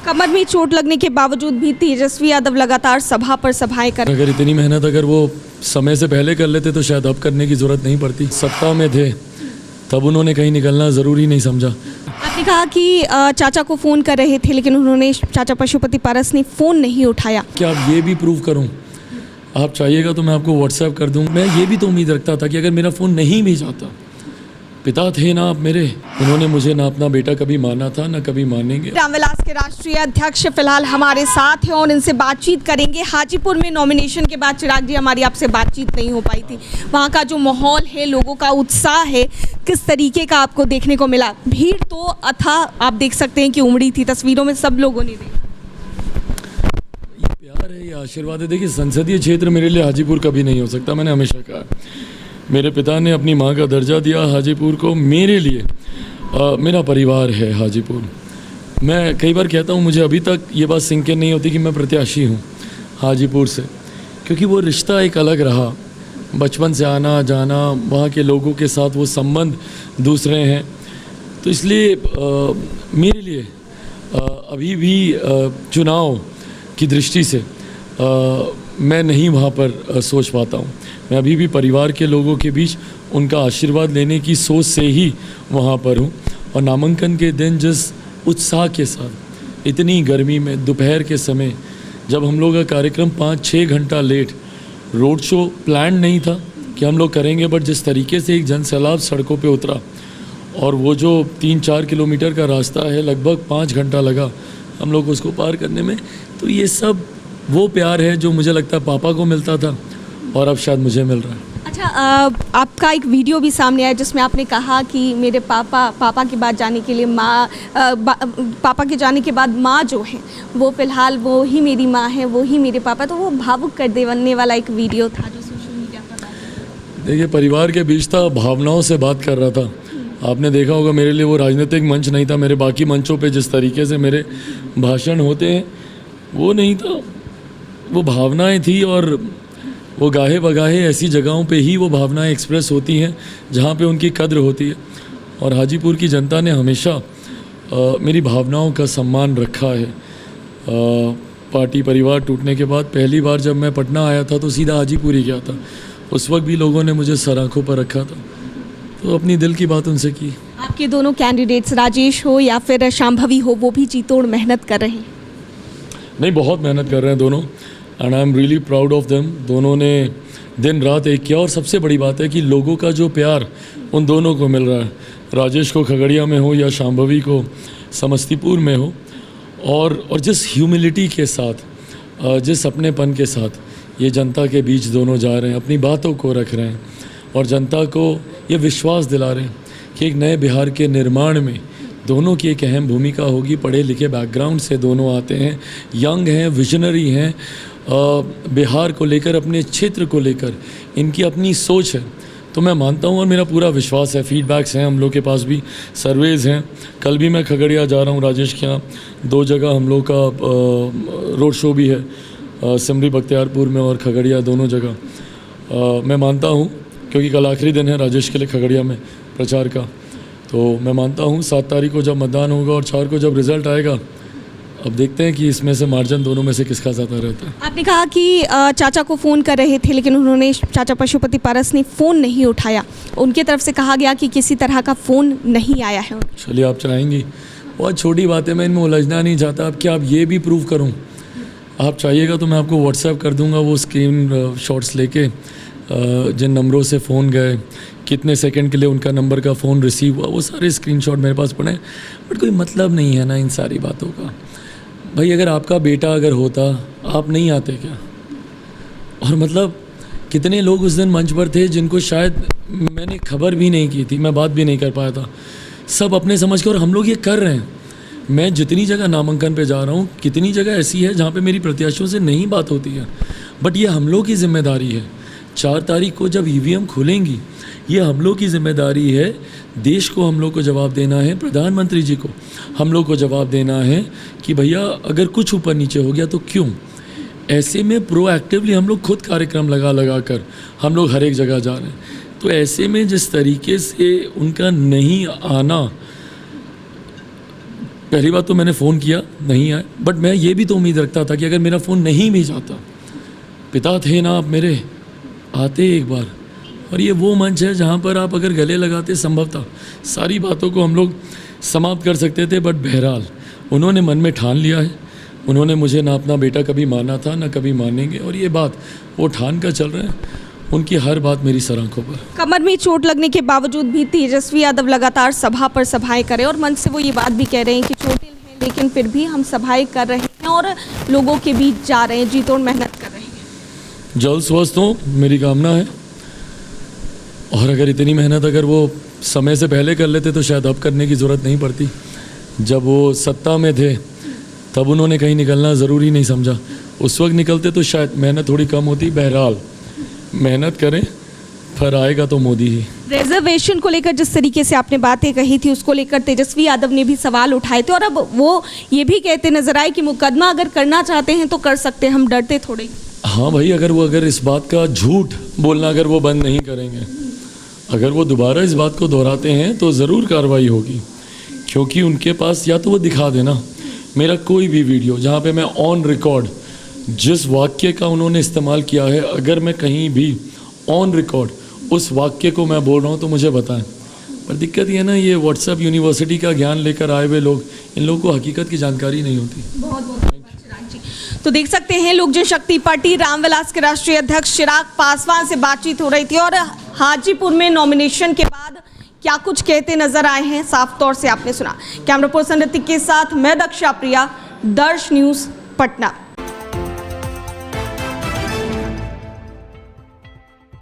कमर में चोट लगने के बावजूद भी तेजस्वी यादव लगातार सभा पर सभाएं कर। अगर इतनी मेहनत अगर वो समय से पहले कर लेते तो शायद अब करने की ज़रूरत नहीं पड़ती। सत्ता में थे तब उन्होंने कहीं निकलना ज़रूरी नहीं समझा। आपने कहा कि चाचा को फ़ोन कर रहे थे लेकिन उन्होंने चाचा पशुपति पारस ने फ़ोन नहीं उठाया। क्या आप ये भी प्रूव करूं? आप चाहिएगा तो मैं आपको व्हाट्सएप कर दूं। मैं ये भी तो उम्मीद रखता था कि अगर मेरा फ़ोन नहीं भी जाता, पिता थे ना आप मेरे, उन्होंने मुझे ना अपना बेटा कभी माना था ना कभी मानेंगे। रामविलास के राष्ट्रीय अध्यक्ष फिलहाल हमारे साथ हैं और इनसे बातचीत करेंगे। हाजीपुर में नॉमिनेशन के बाद चिराग जी हमारी आपसे बातचीत नहीं हो पाई थी, वहाँ का जो माहौल है, लोगों का उत्साह है, किस तरीके का आपको देखने को मिला? भीड़ तो अथाह आप देख सकते हैं कि उमड़ी थी, तस्वीरों में सब लोगों ने देखा। ये प्यार है, ये आशीर्वाद है। देखिए, संसदीय क्षेत्र मेरे लिए हाजीपुर कभी नहीं हो सकता। मैंने हमेशा कहा, मेरे पिता ने अपनी माँ का दर्जा दिया हाजीपुर को। मेरे लिए मेरा परिवार है हाजीपुर। मैं कई बार कहता हूँ, मुझे अभी तक ये बात सिंक नहीं होती कि मैं प्रत्याशी हूँ हाजीपुर से, क्योंकि वो रिश्ता एक अलग रहा। बचपन से आना जाना, वहाँ के लोगों के साथ वो संबंध दूसरे हैं। तो इसलिए मेरे लिए अभी भी चुनाव की दृष्टि से मैं नहीं वहाँ पर सोच पाता हूँ। मैं अभी भी परिवार के लोगों के बीच उनका आशीर्वाद लेने की सोच से ही वहाँ पर हूँ। और नामांकन के दिन जिस उत्साह के साथ, इतनी गर्मी में दोपहर के समय, जब हम लोग का कार्यक्रम 5-6 घंटा लेट, रोड शो प्लान नहीं था कि हम लोग करेंगे, बट जिस तरीके से एक जनसैलाब सड़कों पे उतरा और वो जो 3-4 किलोमीटर का रास्ता है, लगभग 5 घंटा लगा हम लोग उसको पार करने में। तो ये सब वो प्यार है जो मुझे लगता है पापा को मिलता था और अब शायद मुझे मिल रहा है। अच्छा, आपका एक वीडियो भी सामने आया जिसमें आपने कहा कि मेरे पापा के बाद जाने के लिए पापा के जाने के बाद माँ जो है वो फ़िलहाल वो ही मेरी माँ है, वो ही मेरे पापा। तो वो भावुक कर देने वाला एक वीडियो था जो सोशल मीडिया पर। देखिए, परिवार के बीच था, भावनाओं से बात कर रहा था। आपने देखा होगा, मेरे लिए वो राजनीतिक मंच नहीं था। मेरे बाकी मंचों पे जिस तरीके से मेरे भाषण होते हैं वो नहीं था, वो भावनाएं थी। और वो गाहे बगाहे ऐसी जगहों पे ही वो भावनाएं एक्सप्रेस होती हैं जहाँ पे उनकी कद्र होती है। और हाजीपुर की जनता ने हमेशा मेरी भावनाओं का सम्मान रखा है। पार्टी परिवार टूटने के बाद पहली बार जब मैं पटना आया था तो सीधा हाजीपुर ही गया था। उस वक्त भी लोगों ने मुझे सर आँखों पर रखा था, तो अपनी दिल की बात उनसे की। आपके दोनों कैंडिडेट्स, राजेश हो या फिर शांभवी हो, वो भी जी तोड़ मेहनत कर रहे हैं। नहीं, बहुत मेहनत कर रहे हैं दोनों, and I am really proud of them. दोनों ने दिन रात एक किया। और सबसे बड़ी बात है कि लोगों का जो प्यार उन दोनों को मिल रहा है, राजेश को खगड़िया में हो या शांभवी को समस्तीपुर में हो, और जिस ह्यूमिलिटी के साथ, जिस अपनेपन के साथ ये जनता के बीच दोनों जा रहे हैं, अपनी बातों को रख रहे हैं और जनता को ये विश्वास दिला रहे हैं कि एक नए बिहार के निर्माण में दोनों की एक अहम भूमिका होगी। पढ़े लिखे बैकग्राउंड से दोनों आते हैं, यंग हैं, विजनरी हैं, बिहार को लेकर, अपने क्षेत्र को लेकर इनकी अपनी सोच है। तो मैं मानता हूँ और मेरा पूरा विश्वास है, फीडबैक्स हैं हम लोग के पास भी, सर्वेज़ हैं। कल भी मैं खगड़िया जा रहा हूँ राजेश के यहाँ, 2 जगह हम लोग का रोड शो भी है, सिमरी बख्तियारपुर में और खगड़िया, दोनों जगह। मैं मानता हूँ, क्योंकि कल आखिरी दिन है राजेश के लिए खगड़िया में प्रचार का, तो मैं मानता हूँ 7 तारीख को जब मतदान होगा और 4 को जब रिज़ल्ट आएगा, अब देखते हैं कि इसमें से मार्जिन दोनों में से किसका ज़्यादा रहता है। आपने कहा कि चाचा को फ़ोन कर रहे थे लेकिन उन्होंने, चाचा पशुपति पारस ने फ़ोन नहीं उठाया। उनके तरफ से कहा गया कि किसी तरह का फ़ोन नहीं आया है। चलिए, आप चाहेंगी, बहुत छोटी बात है, मैं इनमें उलझना नहीं चाहता। अब क्या आप ये भी प्रूव करूँ? आप चाहिएगा तो मैं आपको व्हाट्सएप कर दूँगा वो स्क्रीन शॉट्स लेके, जिन नंबरों से फ़ोन गए, कितने सेकंड के लिए उनका नंबर का फ़ोन रिसीव हुआ, वो सारे स्क्रीनशॉट मेरे पास पड़े हैं। बट कोई मतलब नहीं है ना इन सारी बातों का। भाई, अगर आपका बेटा अगर होता, आप नहीं आते क्या? और मतलब कितने लोग उस दिन मंच पर थे जिनको शायद मैंने खबर भी नहीं की थी, मैं बात भी नहीं कर पाया था। सब अपने समझ के, और हम लोग ये कर रहे हैं। मैं जितनी जगह नामांकन पे जा रहा हूँ, कितनी जगह ऐसी है जहाँ पे मेरी प्रत्याशियों से नहीं बात होती है, बट ये हम लोग की जिम्मेदारी है। 4 तारीख को जब ईवीएम खुलेंगी, ये हम लोग की जिम्मेदारी है। देश को हम लोग को जवाब देना है, प्रधानमंत्री जी को हम लोग को जवाब देना है कि भैया अगर कुछ ऊपर नीचे हो गया तो क्यों। ऐसे में प्रोएक्टिवली हम लोग खुद कार्यक्रम लगा कर हम लोग हर एक जगह जा रहे हैं। तो ऐसे में जिस तरीके से उनका नहीं आना, पहली बात तो मैंने फ़ोन किया, नहीं आए, बट मैं ये भी तो उम्मीद रखता था कि अगर मेरा फ़ोन नहीं भी जाता, पिता थे ना आप मेरे, आते एक बार। और ये वो मंच है जहाँ पर आप अगर गले लगाते संभवतः सारी बातों को हम लोग समाप्त कर सकते थे, बट बहरहाल उन्होंने मन में ठान लिया है। उन्होंने मुझे ना अपना बेटा कभी माना था ना कभी मानेंगे, और ये बात वो ठान कर चल रहे हैं। उनकी हर बात मेरी सर आंखों पर। कमर में चोट लगने के बावजूद भी तेजस्वी यादव लगातार सभा पर सभाएं करें और मंच से वो ये बात भी कह रहे हैं कि चोटिल हैं लेकिन फिर भी हम सभाएं कर रहे हैं और लोगों के बीच जा रहे हैं, जी तोड़ मेहनत कर रहे हैं। जल्द स्वस्थ हो मेरी कामना है। और अगर इतनी मेहनत अगर वो समय से पहले कर लेते तो शायद अब करने की ज़रूरत नहीं पड़ती। जब वो सत्ता में थे तब उन्होंने कहीं निकलना ज़रूरी नहीं समझा, उस वक्त निकलते तो शायद मेहनत थोड़ी कम होती। बहरहाल मेहनत करें, फिर आएगा तो मोदी ही। रिजर्वेशन को लेकर जिस तरीके से आपने बातें कही थी उसको लेकर तेजस्वी यादव ने भी सवाल उठाए थे और अब वो ये भी कहते नजर आए कि मुकदमा अगर करना चाहते हैं तो कर सकते हैं, हम डरते थोड़े ही। हाँ भाई, अगर इस बात का झूठ बोलना अगर वो बंद नहीं करेंगे, अगर वो दोबारा इस बात को दोहराते हैं तो ज़रूर कार्रवाई होगी। क्योंकि उनके पास या तो वो दिखा देना मेरा कोई भी वीडियो जहाँ पे मैं ऑन रिकॉर्ड जिस वाक्य का उन्होंने इस्तेमाल किया है, अगर मैं कहीं भी ऑन रिकॉर्ड उस वाक्य को मैं बोल रहा हूँ तो मुझे बताएं। पर दिक्कत ये ना, ये व्हाट्सएप यूनिवर्सिटी का ज्ञान लेकर आए हुए लोग, इन लोगों को हकीकत की जानकारी नहीं होती। बहुत बहुत धन्यवाद चिराग जी। तो देख सकते हैं लोक जनशक्ति पार्टी रामविलास के राष्ट्रीय अध्यक्ष चिराग पासवान से बातचीत हो रही थी और हाजीपुर में नॉमिनेशन के बाद क्या कुछ कहते नजर आए हैं साफ तौर से आपने सुना। कैमरा पर्सन ऋतिक के साथ मैं दक्षा प्रिया, दर्श न्यूज़ पटना।